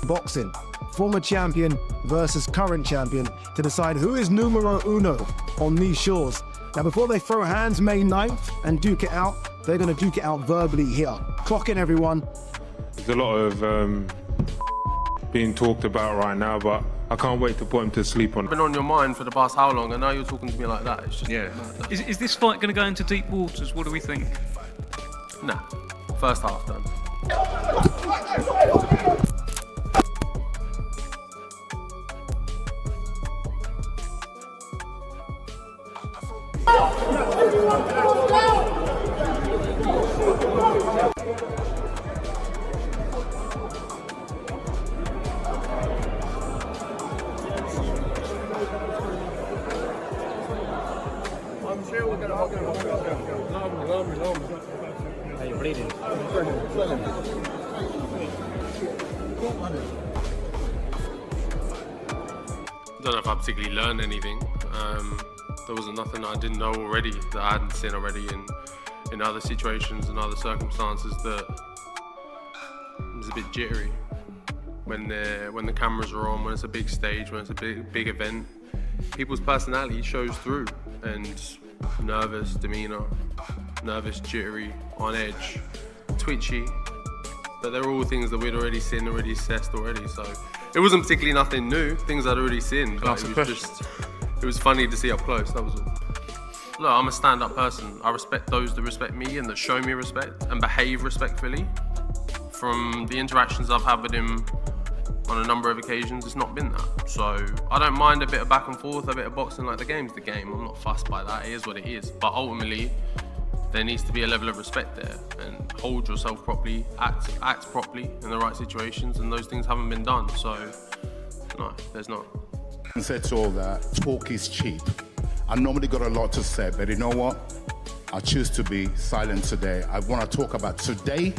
boxing. Former champion versus current champion to decide who is numero uno on these shores. Now, before they throw hands May 9th and duke it out, they're going to duke it out verbally here. Clock in, everyone. There's a lot of being talked about right now, but I can't wait to put him to sleep on. It's been on your mind for the past how long, and now you're talking to me like that. It's just Is this fight going to go into deep waters? What do we think? Nah. First half done. Are you bleeding? I don't know if I particularly learned anything. There wasn't nothing I didn't know already that I hadn't seen already in other situations and other circumstances that was a bit jittery when the cameras are on, when it's a big stage, when it's a big event. People's personality shows through, and nervous demeanour, nervous, jittery, on edge, twitchy. But they're all things that we'd already seen, already assessed already. So it wasn't particularly nothing new, things I'd already seen. But it was funny to see up close, that was all. Look, I'm a stand-up person. I respect those that respect me and that show me respect and behave respectfully. From the interactions I've had with him on a number of occasions, it's not been that. So I don't mind a bit of back and forth, a bit of boxing, like the game's the game. I'm not fussed by that, it is what it is. But ultimately, there needs to be a level of respect there, and hold yourself properly, act properly in the right situations, and those things haven't been done. So no, there's not. And said to all that, talk is cheap. I normally got a lot to say, but you know what? I choose to be silent today. I want to talk about today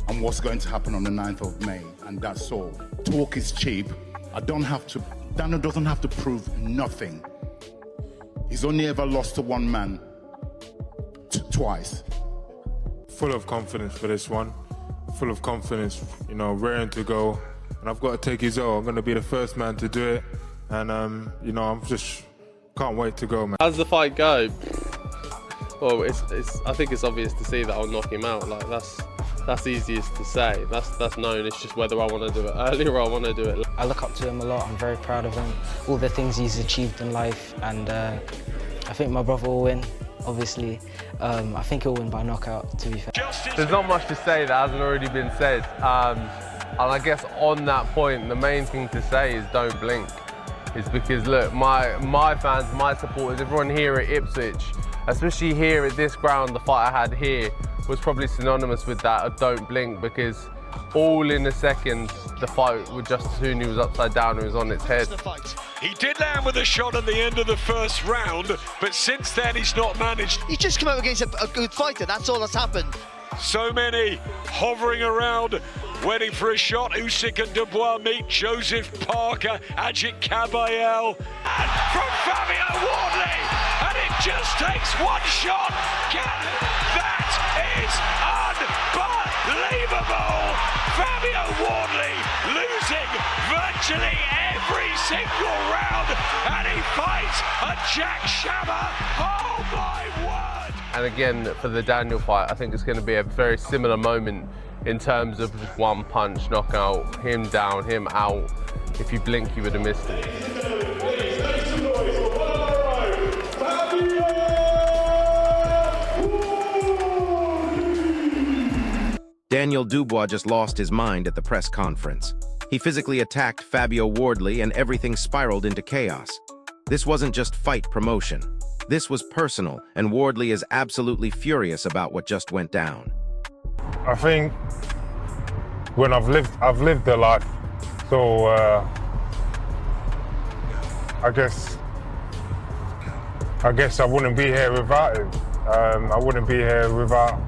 and what's going to happen on the 9th of May, and that's all. Talk is cheap. Daniel doesn't have to prove nothing. He's only ever lost to one man twice. Full of confidence for this one. Full of confidence, you know, raring to go. And I've got to take his all. I'm going to be the first man to do it. And, you know, I'm just can't wait to go, man. How's the fight go? Well, I think it's obvious to see that I'll knock him out. Like that's easiest to say. That's known. It's just whether I want to do it early or I want to do it late. I look up to him a lot. I'm very proud of him, all the things he's achieved in life, and I think my brother will win. Obviously, I think he'll win by knockout, to be fair. There's not much to say that hasn't already been said. And I guess on that point, the main thing to say is don't blink. It's because, look, my fans, my supporters, everyone here at Ipswich, especially here at this ground, the fight I had here was probably synonymous with that of don't blink, because all in a second, the fight with Justice Hooney was upside down and was on its head. He did land with a shot at the end of the first round, but since then he's not managed. He's just come up against a good fighter, that's all that's happened. So many hovering around, waiting for a shot. Usyk and Dubois meet. Joseph Parker, Ajit Kabayel, and from Fabio Wardley, and it just takes one shot. That is unbelievable. Fabio Wardley losing virtually every single round, and he fights a Jack Shammer. Oh my word! And again, for the Daniel fight, I think it's going to be a very similar moment in terms of just one punch knockout, him down, him out. If you blink, you would have missed it. Daniel Dubois just lost his mind at the press conference. He physically attacked Fabio Wardley and everything spiraled into chaos. This wasn't just fight promotion. This was personal, and Wardley is absolutely furious about what just went down. I think when I've lived a life, so I guess I wouldn't be here without it. I wouldn't be here without,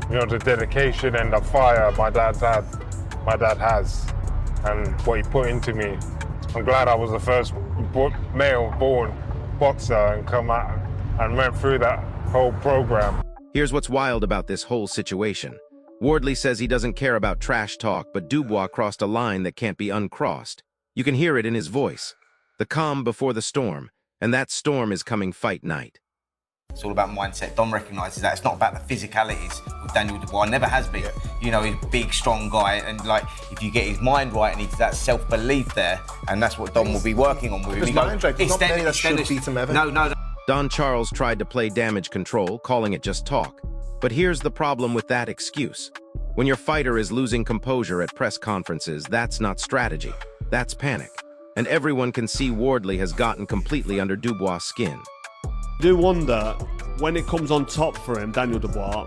you know, the dedication and the fire my dad has, and what he put into me. I'm glad I was the first male-born boxer and come out and went through that whole program. Here's what's wild about this whole situation. Wardley says he doesn't care about trash talk, but Dubois crossed a line that can't be uncrossed. You can hear it in his voice. The calm before the storm, and that storm is coming fight night. It's all about mindset. Dom recognises that it's not about the physicalities with Daniel Dubois. Never has been. You know, he's a big, strong guy, and like if you get his mind right and he's that self-belief there, and that's what Dom will be working on with him. His mind right. There's not many that should beat him ever. No. Don Charles tried to play damage control, calling it just talk. But here's the problem with that excuse. When your fighter is losing composure at press conferences, that's not strategy. That's panic. And everyone can see Wardley has gotten completely under Dubois' skin. I do wonder, when it comes on top for him, Daniel Dubois,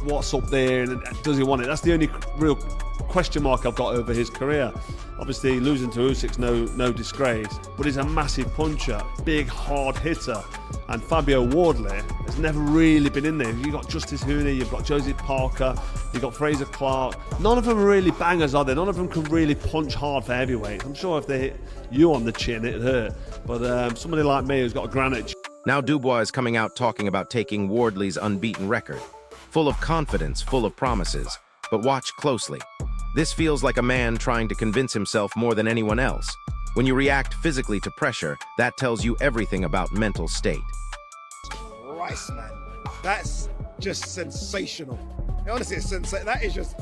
what's up there and does he want it? That's the only real question mark I've got over his career. Obviously, losing to Usyk's no disgrace, but he's a massive puncher, big, hard hitter. And Fabio Wardley has never really been in there. You've got Justice Hooney, you've got Joseph Parker, you've got Fraser Clark. None of them are really bangers, are they? None of them can really punch hard for heavyweight. I'm sure if they hit you on the chin, it'd hurt. But somebody like me who's got a granite. Now Dubois is coming out talking about taking Wardley's unbeaten record. Full of confidence, full of promises. But watch closely. This feels like a man trying to convince himself more than anyone else. When you react physically to pressure, that tells you everything about mental state. Christ, man. That's just sensational. Honestly, that is just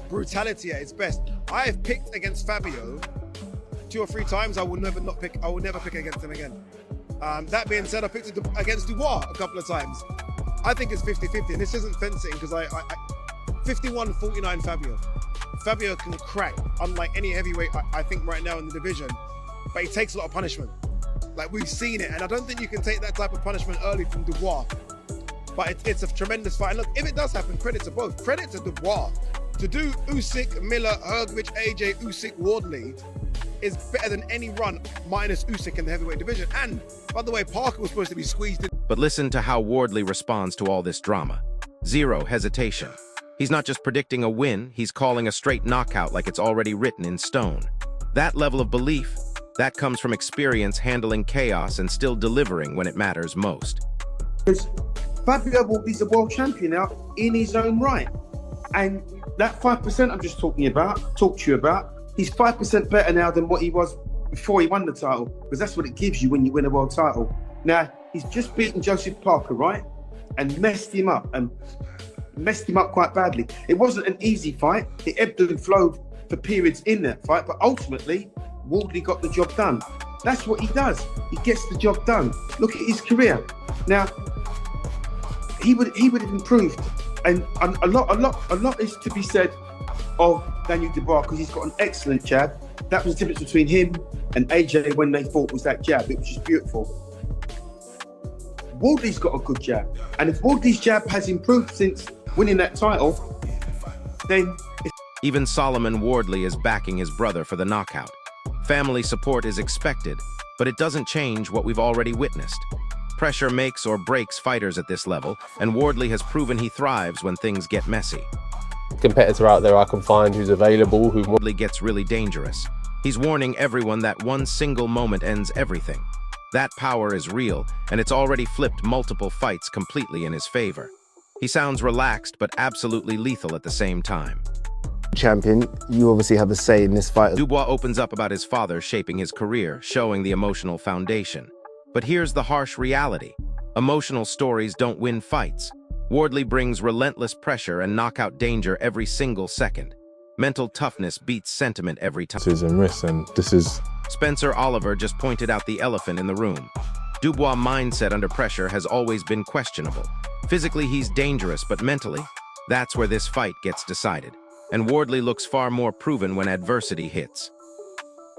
brutality at its best. I have picked against Fabio 2 or 3 times. I will never pick against him again. That being said, I picked against Dubois a couple of times. I think it's 50-50, and this isn't fencing because I 51-49 Fabio. Fabio can crack, unlike any heavyweight I think right now in the division, but he takes a lot of punishment. Like, we've seen it, and I don't think you can take that type of punishment early from Dubois. But it's a tremendous fight. And look, if it does happen, credit to both. Credit to Dubois. To do Usyk, Miller, Hrgovic, AJ, Usyk, Wardley is better than any run minus Usyk in the heavyweight division. And, by the way, Parker was supposed to be squeezed in. But listen to how Wardley responds to all this drama. Zero hesitation. He's not just predicting a win, he's calling a straight knockout like it's already written in stone. That level of belief, that comes from experience handling chaos and still delivering when it matters most. Because Fabio is a world champion now in his own right. And that 5% I'm just talking to you about, he's 5% better now than what he was before he won the title, because that's what it gives you when you win a world title. Now, he's just beaten Joseph Parker, right? And messed him up quite badly. It wasn't an easy fight. It ebbed and flowed for periods in that fight, but ultimately, Wardley got the job done. That's what he does. He gets the job done. Look at his career. Now, he would have improved, and a lot is to be said of Daniel Dubois because he's got an excellent jab. That was the difference between him and AJ when they fought, was that jab. It was just beautiful. Wardley's got a good jab, and if Wardley's jab has improved since winning that title, then even Solomon Wardley is backing his brother for the knockout. Family support is expected, but it doesn't change what we've already witnessed. Pressure makes or breaks fighters at this level, and Wardley has proven he thrives when things get messy. Competitor out there I can find who's available, who Wardley gets really dangerous. He's warning everyone that one single moment ends everything. That power is real, and it's already flipped multiple fights completely in his favor. He sounds relaxed, but absolutely lethal at the same time. Champion, you obviously have a say in this fight. Dubois opens up about his father shaping his career, showing the emotional foundation. But here's the harsh reality. Emotional stories don't win fights. Wardley brings relentless pressure and knockout danger every single second. Mental toughness beats sentiment every time. and risks, and this is... Spencer Oliver just pointed out the elephant in the room. Dubois' mindset under pressure has always been questionable. Physically, he's dangerous, but mentally, that's where this fight gets decided. And Wardley looks far more proven when adversity hits.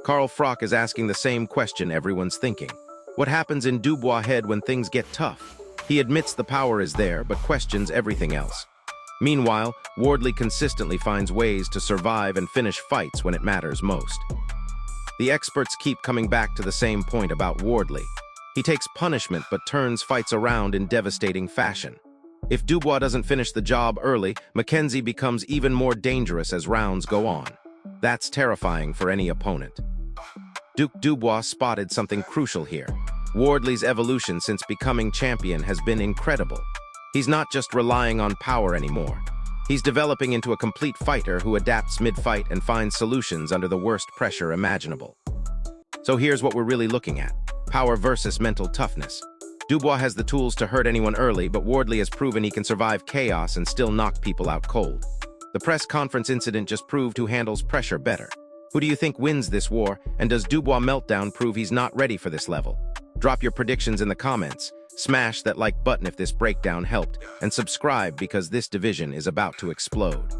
Carl Frock is asking the same question everyone's thinking. What happens in Dubois' head when things get tough? He admits the power is there, but questions everything else. Meanwhile, Wardley consistently finds ways to survive and finish fights when it matters most. The experts keep coming back to the same point about Wardley. He takes punishment but turns fights around in devastating fashion. If Dubois doesn't finish the job early, Mackenzie becomes even more dangerous as rounds go on. That's terrifying for any opponent. Duke Dubois spotted something crucial here. Wardley's evolution since becoming champion has been incredible. He's not just relying on power anymore. He's developing into a complete fighter who adapts mid-fight and finds solutions under the worst pressure imaginable. So here's what we're really looking at. Power versus mental toughness. Dubois has the tools to hurt anyone early, but Wardley has proven he can survive chaos and still knock people out cold. The press conference incident just proved who handles pressure better. Who do you think wins this war, and does Dubois' meltdown prove he's not ready for this level? Drop your predictions in the comments, smash that like button if this breakdown helped, and subscribe because this division is about to explode.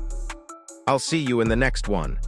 I'll see you in the next one.